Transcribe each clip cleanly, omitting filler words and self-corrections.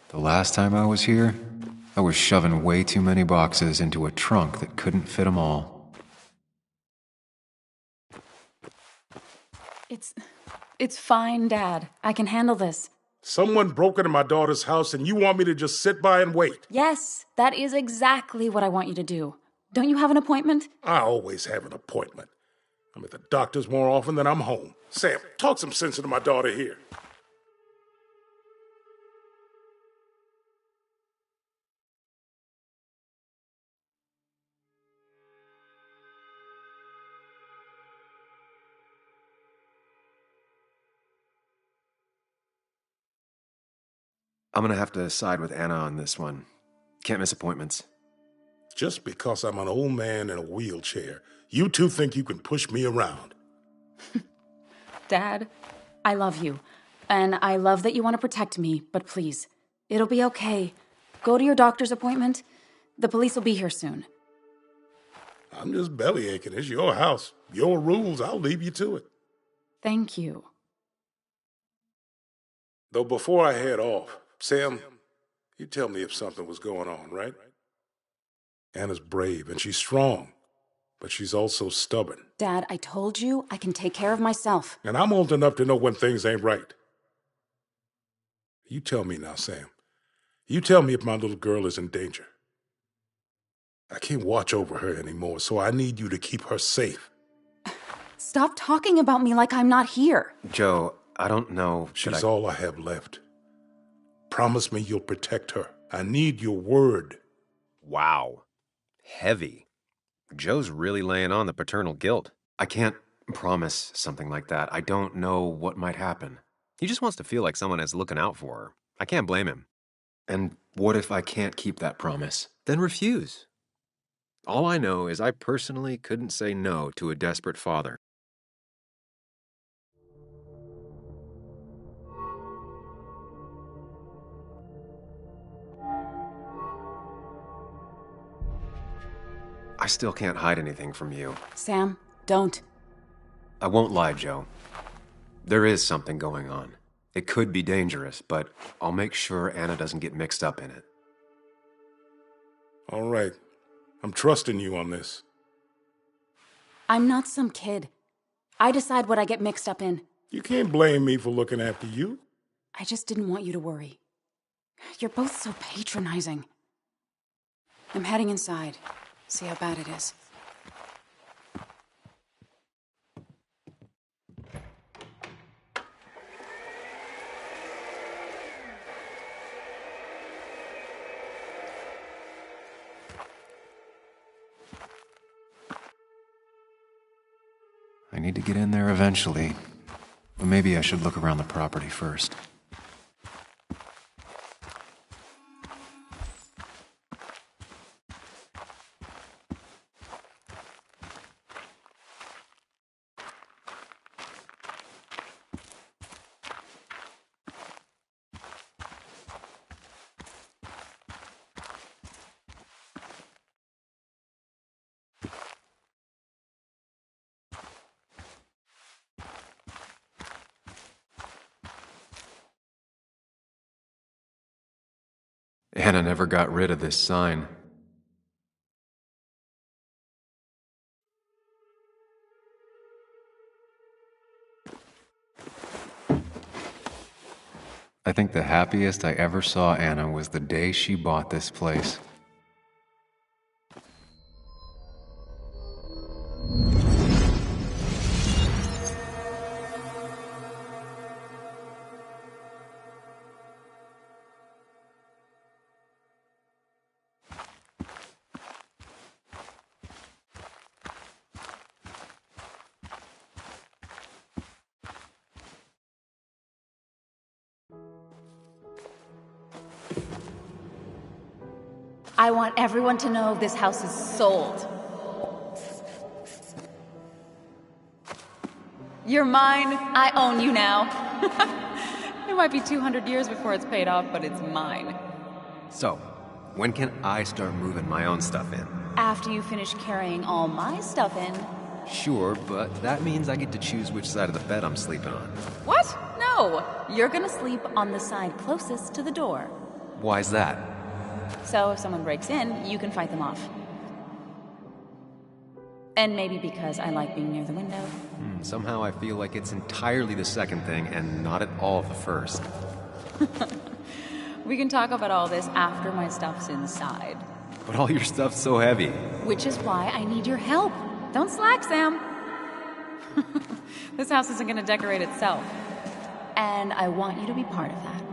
The last time I was here, I was shoving way too many boxes into a trunk that couldn't fit them all. It's fine, Dad. I can handle this. Someone broke into my daughter's house and you want me to just sit by and wait? Yes, that is exactly what I want you to do. Don't you have an appointment? I always have an appointment. I'm at the doctor's more often than I'm home. Sam, talk some sense into my daughter here. I'm gonna have to side with Anna on this one. Can't miss appointments. Just because I'm an old man in a wheelchair, you two think you can push me around. Dad, I love you. And I love that you want to protect me, but please, it'll be okay. Go to your doctor's appointment. The police will be here soon. I'm just belly aching. It's your house. Your rules. I'll leave you to it. Thank you. Though before I head off, Sam, you tell me if something was going on, right? Anna's brave and she's strong, but she's also stubborn. Dad, I told you I can take care of myself. And I'm old enough to know when things ain't right. You tell me now, Sam. You tell me if my little girl is in danger. I can't watch over her anymore, so I need you to keep her safe. Stop talking about me like I'm not here. Joe, I don't know. She's all I have left. Promise me you'll protect her. I need your word. Wow. Heavy. Joe's really laying on the paternal guilt. I can't promise something like that. I don't know what might happen. He just wants to feel like someone is looking out for her. I can't blame him. And what if I can't keep that promise? Then refuse. All I know is I personally couldn't say no to a desperate father. I still can't hide anything from you. Sam, don't. I won't lie, Joe. There is something going on. It could be dangerous, but I'll make sure Anna doesn't get mixed up in it. All right. I'm trusting you on this. I'm not some kid. I decide what I get mixed up in. You can't blame me for looking after you. I just didn't want you to worry. You're both so patronizing. I'm heading inside. See how bad it is. I need to get in there eventually. But maybe I should look around the property first. Anna never got rid of this sign. I think the happiest I ever saw Anna was the day she bought this place. I want everyone to know this house is sold. You're mine. I own you now. It might be 200 years before it's paid off, but it's mine. So, when can I start moving my own stuff in? After you finish carrying all my stuff in. Sure, but that means I get to choose which side of the bed I'm sleeping on. What? No. You're gonna sleep on the side closest to the door. Why's that? So if someone breaks in, you can fight them off. And maybe because I like being near the window. Somehow I feel like it's entirely the second thing and not at all the first. We can talk about all this after my stuff's inside. But all your stuff's so heavy. Which is why I need your help. Don't slack, Sam. This house isn't gonna decorate itself. And I want you to be part of that.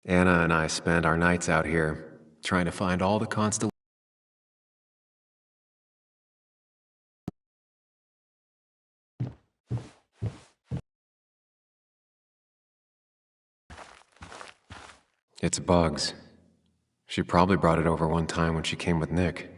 Anna and I spend our nights out here, trying to find all the constellations. It's bugs. She probably brought it over one time when she came with Nick.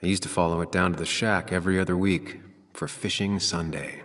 I used to follow it down to the shack every other week for fishing Sunday.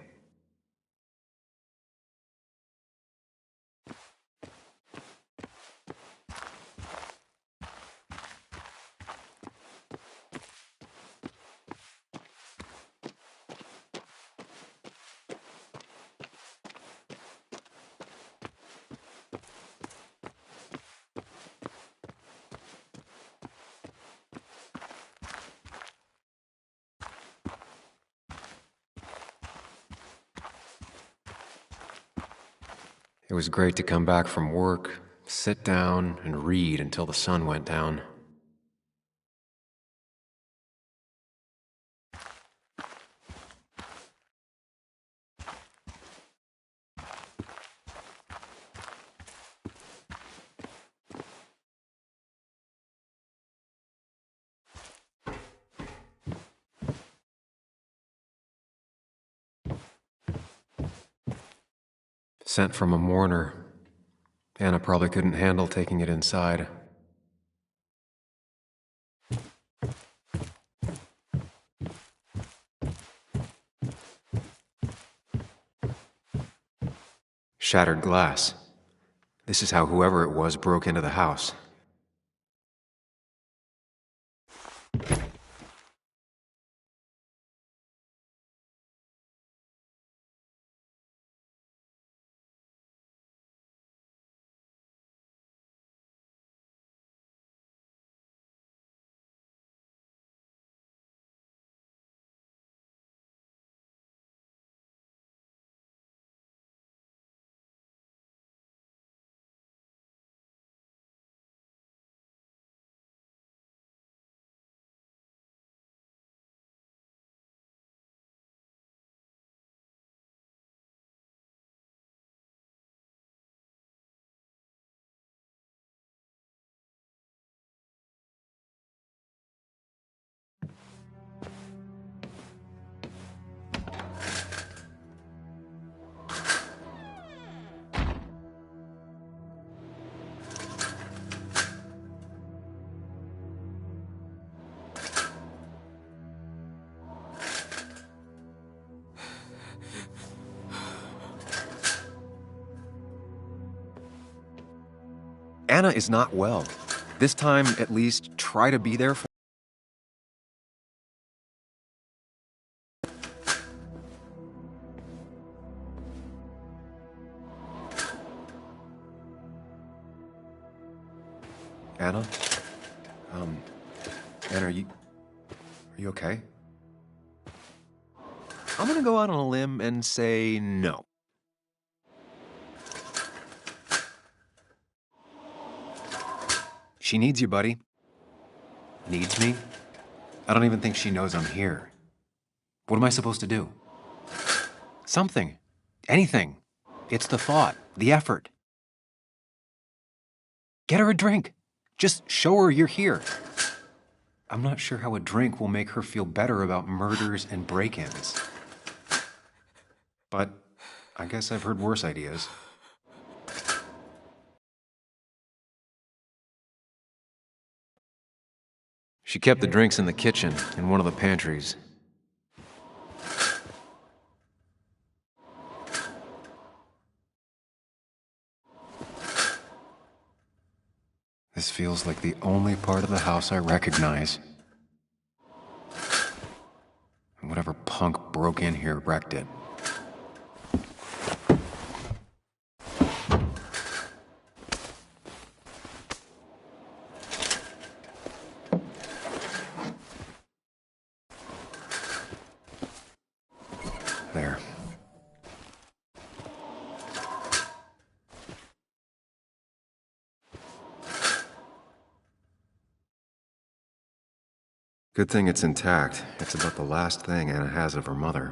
It was great to come back from work, sit down, and read until the sun went down. Sent from a mourner. Anna probably couldn't handle taking it inside. Shattered glass. This is how whoever it was broke into the house. Anna is not well. This time, at least, try to be there for. Anna? Anna, are you okay? I'm gonna go out on a limb and say no. She needs you, buddy. Needs me? I don't even think she knows I'm here. What am I supposed to do? Something. Anything. It's the thought, the effort. Get her a drink. Just show her you're here. I'm not sure how a drink will make her feel better about murders and break-ins. But I guess I've heard worse ideas. She kept the drinks in the kitchen, in one of the pantries. This feels like the only part of the house I recognize. And whatever punk broke in here wrecked it. There. Good thing it's intact. It's about the last thing Anna has of her mother.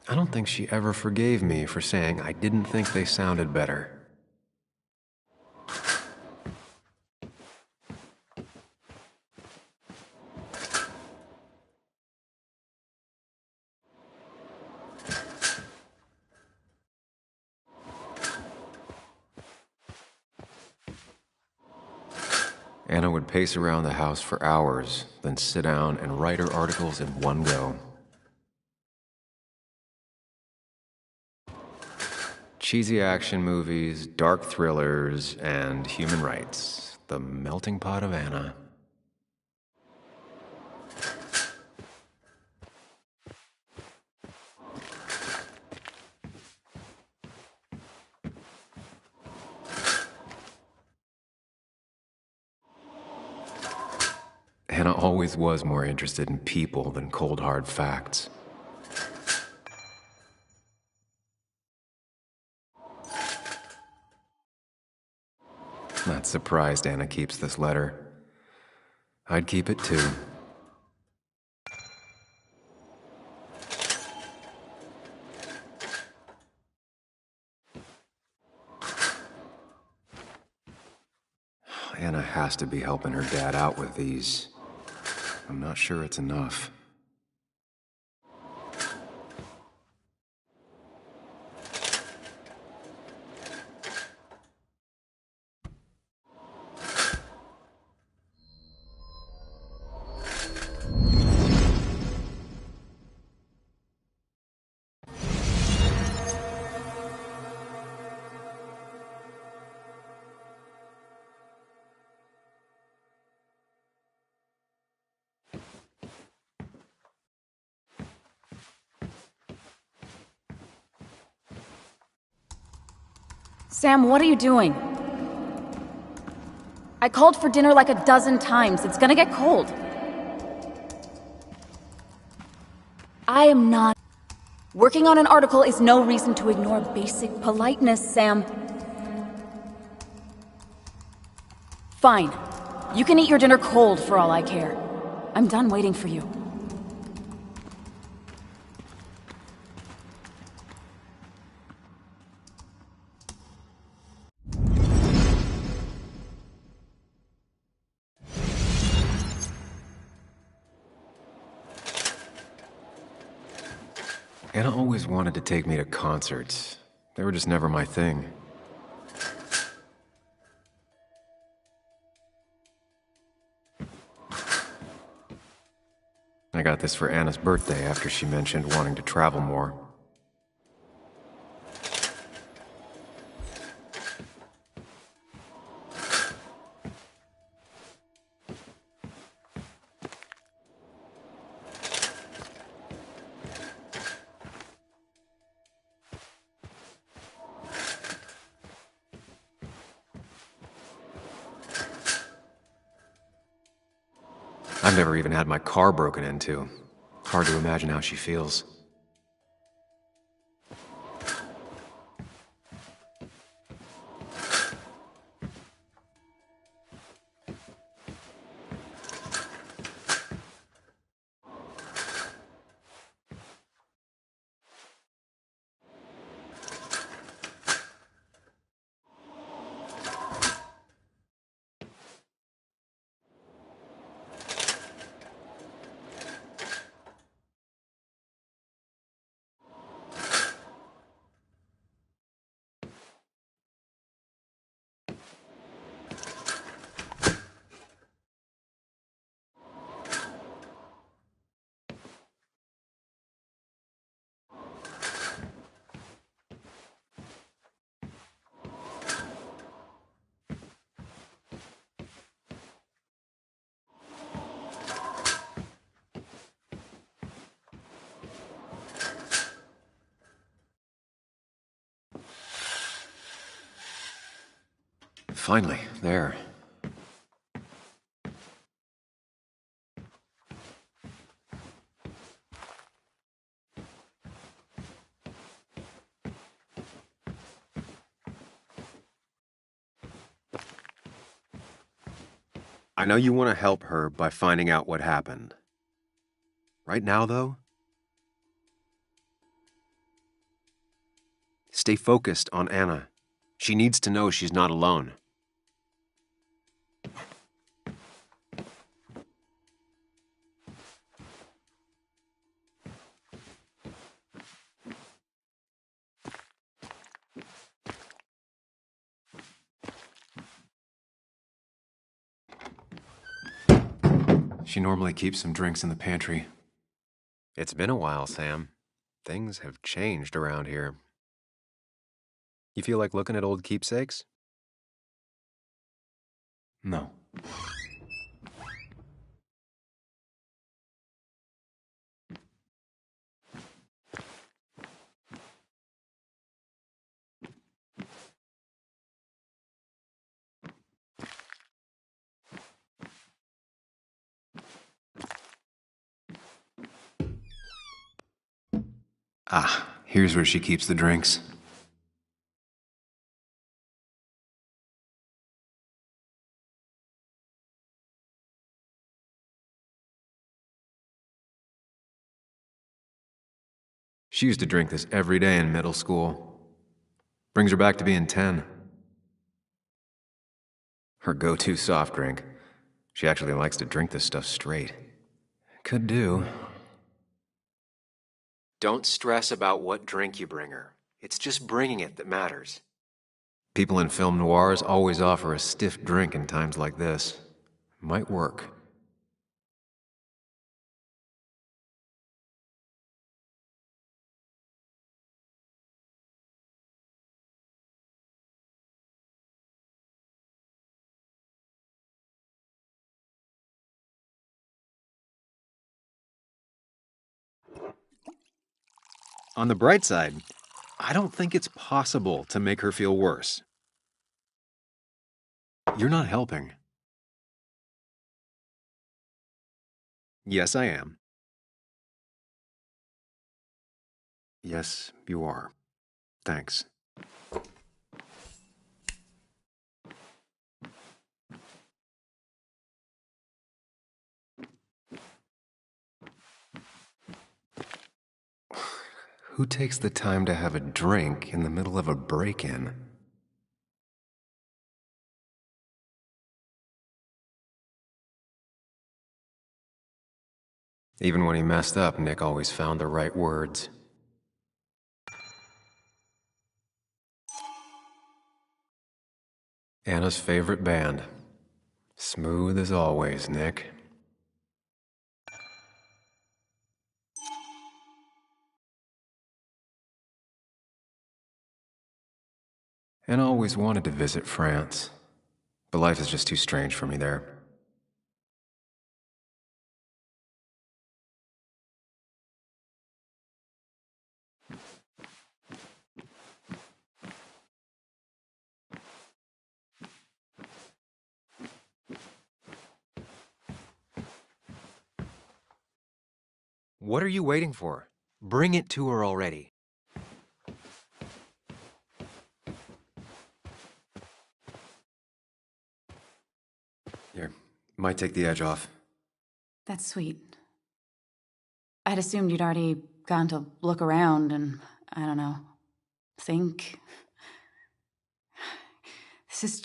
I don't think she ever forgave me for saying I didn't think they sounded better. Anna would pace around the house for hours, then sit down and write her articles in one go. Cheesy action movies, dark thrillers, and human rights. The melting pot of Anna. Anna always was more interested in people than cold hard facts. Not surprised Anna keeps this letter. I'd keep it too. Anna has to be helping her dad out with these. I'm not sure it's enough. Sam, what are you doing? I called for dinner like a dozen times. It's gonna get cold. I am not. Working on an article is no reason to ignore basic politeness, Sam. Fine. You can eat your dinner cold for all I care. I'm done waiting for you. Anna always wanted to take me to concerts. They were just never my thing. I got this for Anna's birthday after she mentioned wanting to travel more. I've never even had my car broken into. Hard to imagine how she feels. Finally, there. I know you want to help her by finding out what happened. Right now, though, stay focused on Anna. She needs to know she's not alone. She normally keeps some drinks in the pantry. It's been a while, Sam. Things have changed around here. You feel like looking at old keepsakes? No. Ah, here's where she keeps the drinks. She used to drink this every day in middle school. Brings her back to being 10. Her go-to soft drink. She actually likes to drink this stuff straight. Could do. Don't stress about what drink you bring her. It's just bringing it that matters. People in film noirs always offer a stiff drink in times like this. Might work. On the bright side, I don't think it's possible to make her feel worse. You're not helping. Yes, I am. Yes, you are. Thanks. Who takes the time to have a drink in the middle of a break-in? Even when he messed up, Nick always found the right words. Anna's favorite band. Smooth as always, Nick. And always wanted to visit France. But life is just too strange for me there. What are you waiting for? Bring it to her already. Here, might take the edge off. That's sweet. I'd assumed you'd already gone to look around and, I don't know, think. This is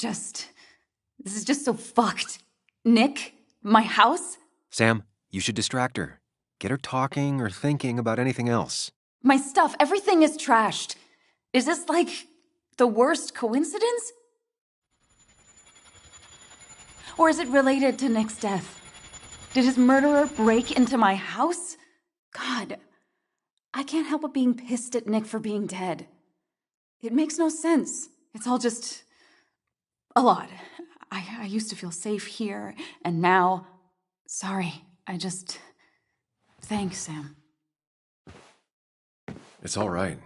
just so fucked. Nick? My house? Sam, you should distract her. Get her talking or thinking about anything else. My stuff, everything is trashed. Is this like the worst coincidence? Or is it related to Nick's death? Did his murderer break into my house? God, I can't help but being pissed at Nick for being dead. It makes no sense. It's all just a lot. I used to feel safe here, and now... Sorry, Thanks, Sam. It's all right.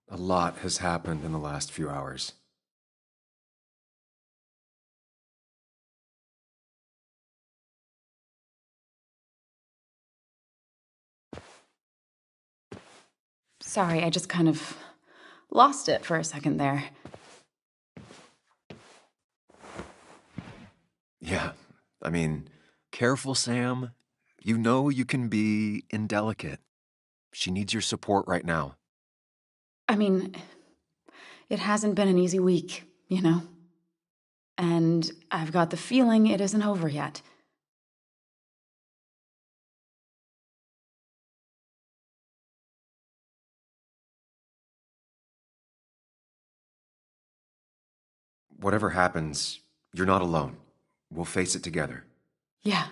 A lot has happened in the last few hours. Sorry, I just kind of lost it for a second there. Yeah, I mean, careful, Sam. You know you can be indelicate. She needs your support right now. I mean, it hasn't been an easy week, you know? And I've got the feeling it isn't over yet. Whatever happens, you're not alone. We'll face it together. Yeah.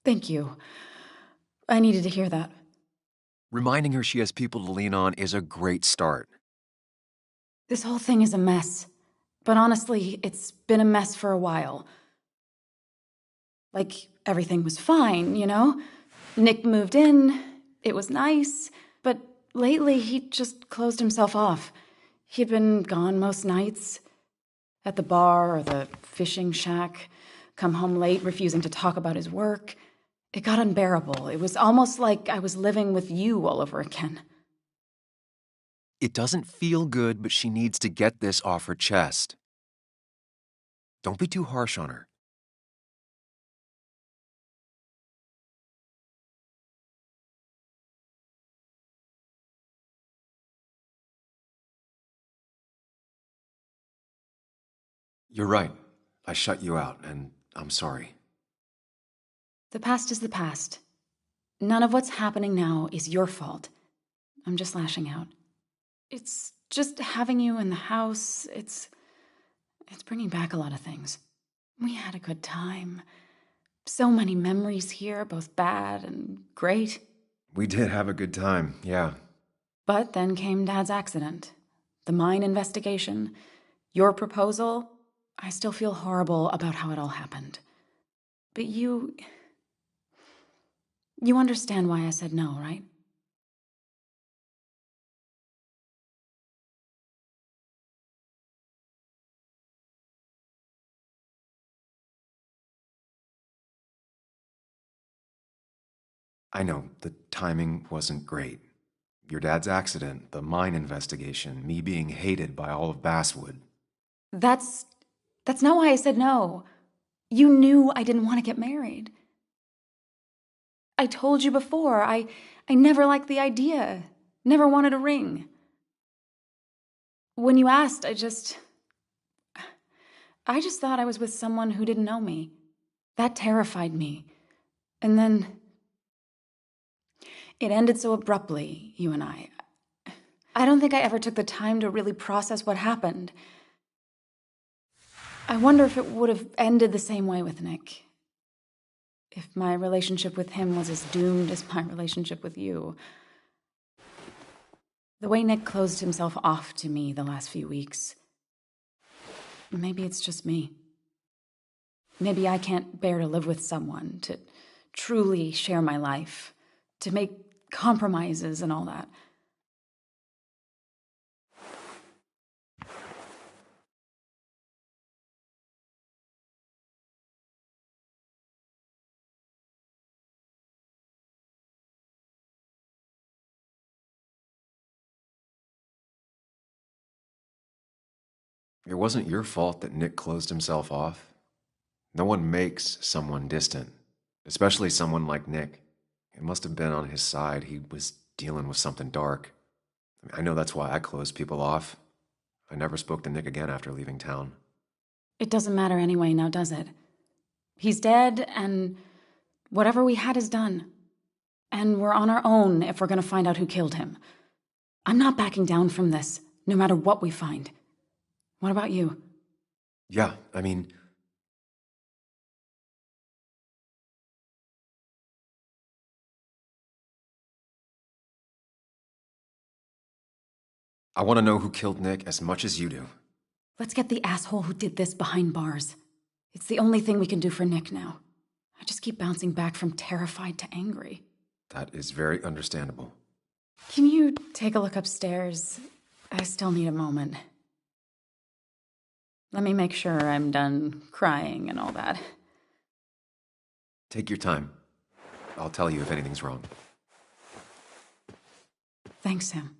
Thank you. I needed to hear that. Reminding her she has people to lean on is a great start. This whole thing is a mess. But honestly, it's been a mess for a while. Like, everything was fine, you know? Nick moved in, it was nice, but lately he just closed himself off. He'd been gone most nights. At the bar or the fishing shack, come home late, refusing to talk about his work. It got unbearable. It was almost like I was living with you all over again. It doesn't feel good, but she needs to get this off her chest. Don't be too harsh on her. You're right. I shut you out, and I'm sorry. The past is the past. None of what's happening now is your fault. I'm just lashing out. It's just having you in the house. It's bringing back a lot of things. We had a good time. So many memories here, both bad and great. We did have a good time, yeah. But then came Dad's accident. The mine investigation. Your proposal. I still feel horrible about how it all happened. But you understand why I said no, right? I know, the timing wasn't great. Your dad's accident, the mine investigation, me being hated by all of Basswood. That's not why I said no. You knew I didn't want to get married. I told you before, I never liked the idea. Never wanted a ring. When you asked, I just thought I was with someone who didn't know me. That terrified me. And then it ended so abruptly, you and I. I don't think I ever took the time to really process what happened. I wonder if it would have ended the same way with Nick. If my relationship with him was as doomed as my relationship with you. The way Nick closed himself off to me the last few weeks. Maybe it's just me. Maybe I can't bear to live with someone, to truly share my life, to make compromises and all that. It wasn't your fault that Nick closed himself off. No one makes someone distant, especially someone like Nick. It must have been on his side. He was dealing with something dark. I know that's why I closed people off. I never spoke to Nick again after leaving town. It doesn't matter anyway, now does it? He's dead, and whatever we had is done. And we're on our own if we're gonna find out who killed him. I'm not backing down from this, no matter what we find. What about you? Yeah, I mean... I want to know who killed Nick as much as you do. Let's get the asshole who did this behind bars. It's the only thing we can do for Nick now. I just keep bouncing back from terrified to angry. That is very understandable. Can you take a look upstairs? I still need a moment. Let me make sure I'm done crying and all that. Take your time. I'll tell you if anything's wrong. Thanks, Sam.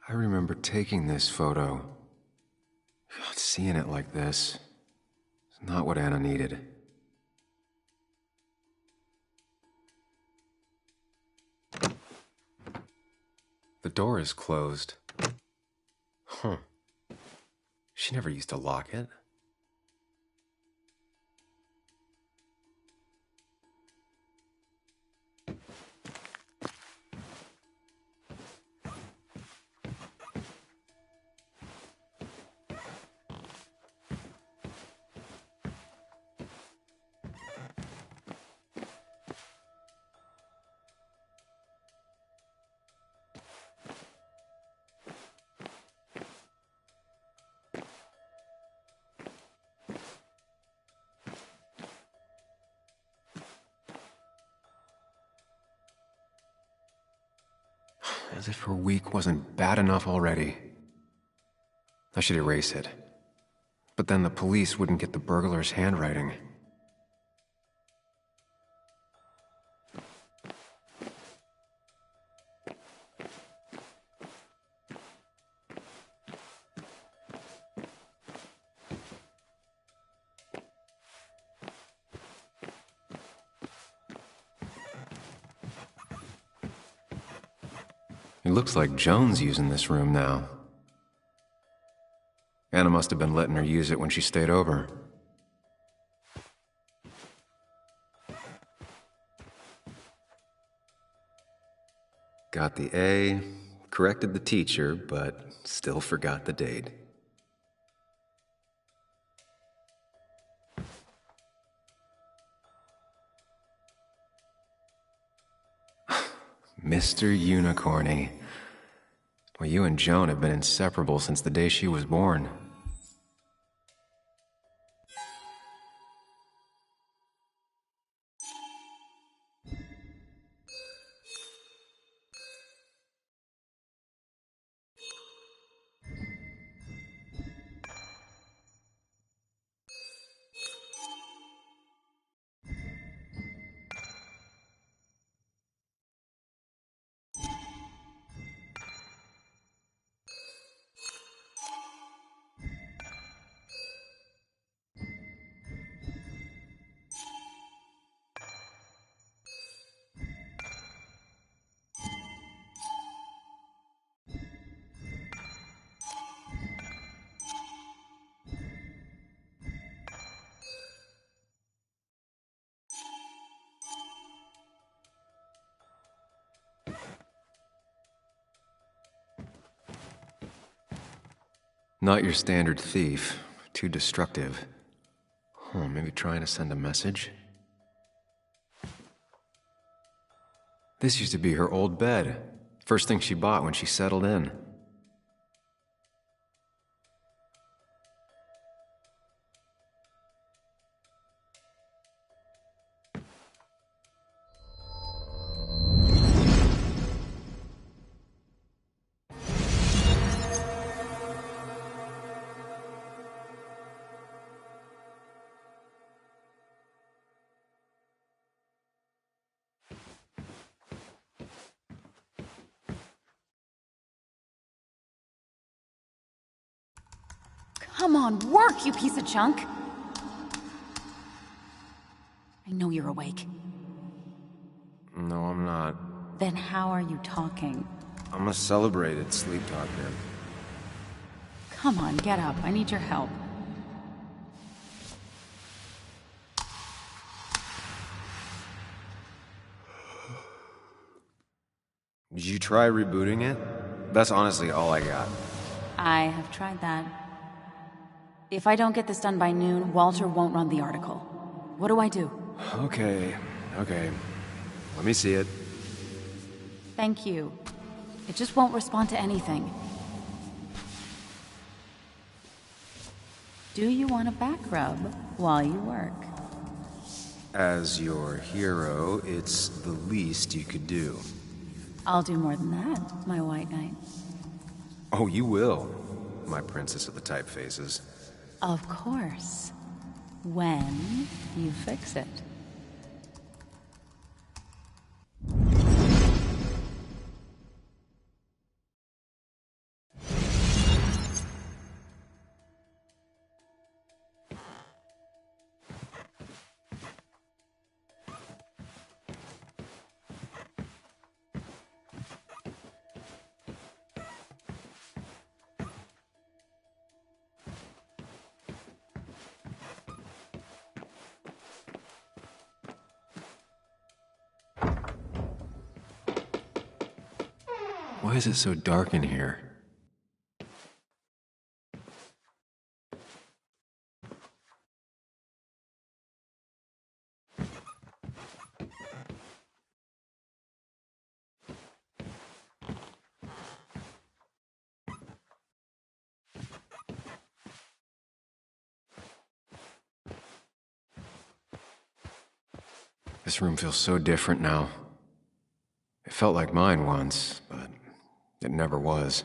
I remember taking this photo. Seeing it like this is not what Anna needed. The door is closed. Huh. She never used to lock it. As if her week wasn't bad enough already. I should erase it. But then the police wouldn't get the burglar's handwriting. It looks like Joan's using this room now. Anna must have been letting her use it when she stayed over. Got the A, corrected the teacher, but still forgot the date. Mr. Unicorny. Well, you and Joan have been inseparable since the day she was born. Not your standard thief. Too destructive. Huh, maybe trying to send a message? This used to be her old bed. First thing she bought when she settled in. Come on, work, you piece of junk! I know you're awake. No, I'm not. Then how are you talking? I'm a celebrated sleep talker. Come on, get up. I need your help. Did you try rebooting it? That's honestly all I got. I have tried that. If I don't get this done by noon, Walter won't run the article. What do I do? Okay. Let me see it. Thank you. It just won't respond to anything. Do you want a back rub while you work? As your hero, it's the least you could do. I'll do more than that, my white knight. Oh, you will, my princess of the typefaces. Of course. When you fix it. Why is it so dark in here? This room feels so different now. It felt like mine once, but it never was.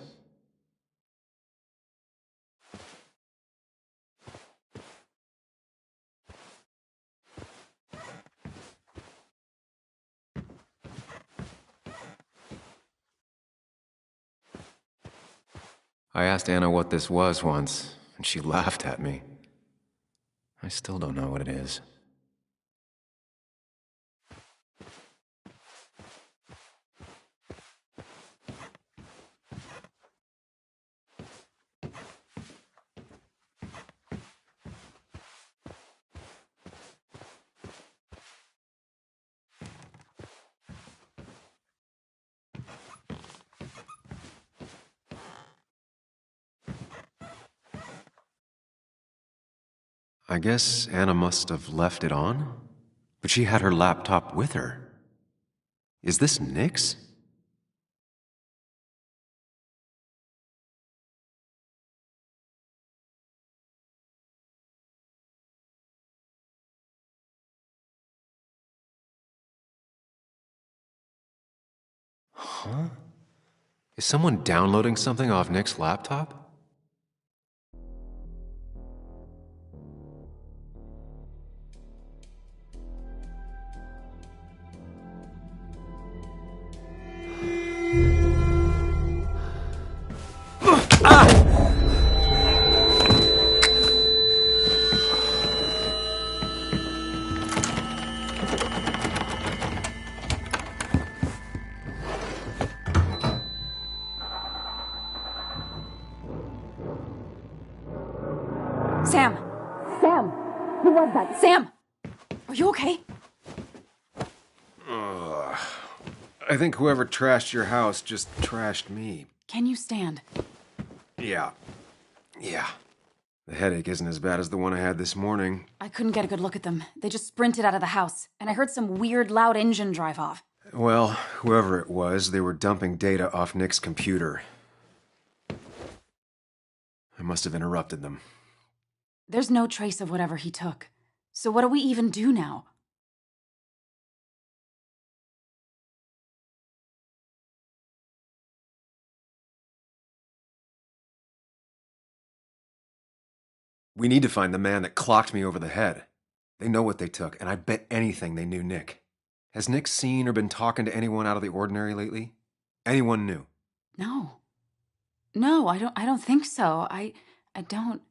I asked Anna what this was once, and she laughed at me. I still don't know what it is. I guess Anna must have left it on, but she had her laptop with her. Is this Nick's? Huh? Is someone downloading something off Nick's laptop? Sam! Sam! Who was that? Sam! Are you okay? I think whoever trashed your house just trashed me. Can you stand? Yeah. Yeah. The headache isn't as bad as the one I had this morning. I couldn't get a good look at them. They just sprinted out of the house, and I heard some weird, loud engine drive off. Well, whoever it was, they were dumping data off Nick's computer. I must have interrupted them. There's no trace of whatever he took. So what do we even do now? We need to find the man that clocked me over the head. They know what they took, and I bet anything they knew Nick. Has Nick seen or been talking to anyone out of the ordinary lately? Anyone new? No. No, I don't think so. I don't...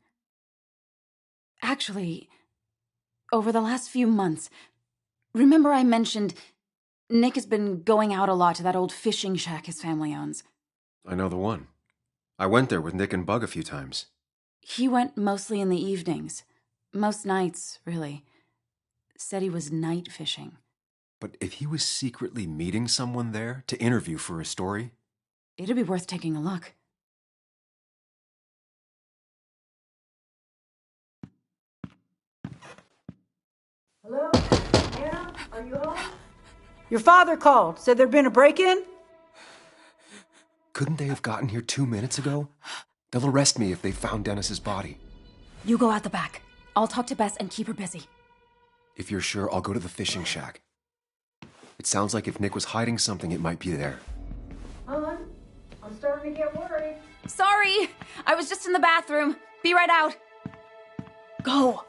Actually, over the last few months, remember I mentioned Nick has been going out a lot to that old fishing shack his family owns. I know the one. I went there with Nick and Bug a few times. He went mostly in the evenings. Most nights, really. Said he was night fishing. But if he was secretly meeting someone there to interview for a story... It'd be worth taking a look. Hello? Anna? Are you home? Your father called. Said there'd been a break-in? Couldn't they have gotten here 2 minutes ago? They'll arrest me if they found Dennis's body. You go out the back. I'll talk to Bess and keep her busy. If you're sure, I'll go to the fishing shack. It sounds like if Nick was hiding something, it might be there. Hon, I'm starting to get worried. Sorry! I was just in the bathroom. Be right out. Go!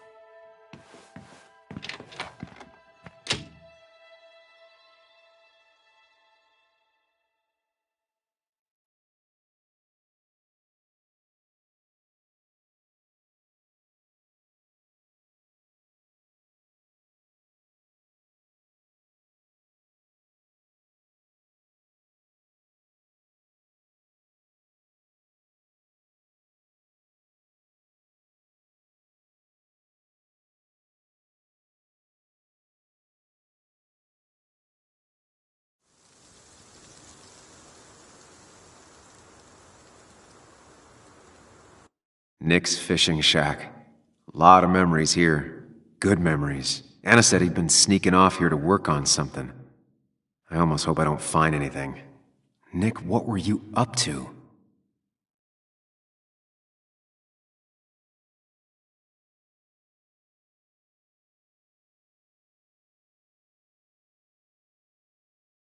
Nick's fishing shack. Lot of memories here. Good memories. Anna said he'd been sneaking off here to work on something. I almost hope I don't find anything. Nick, what were you up to?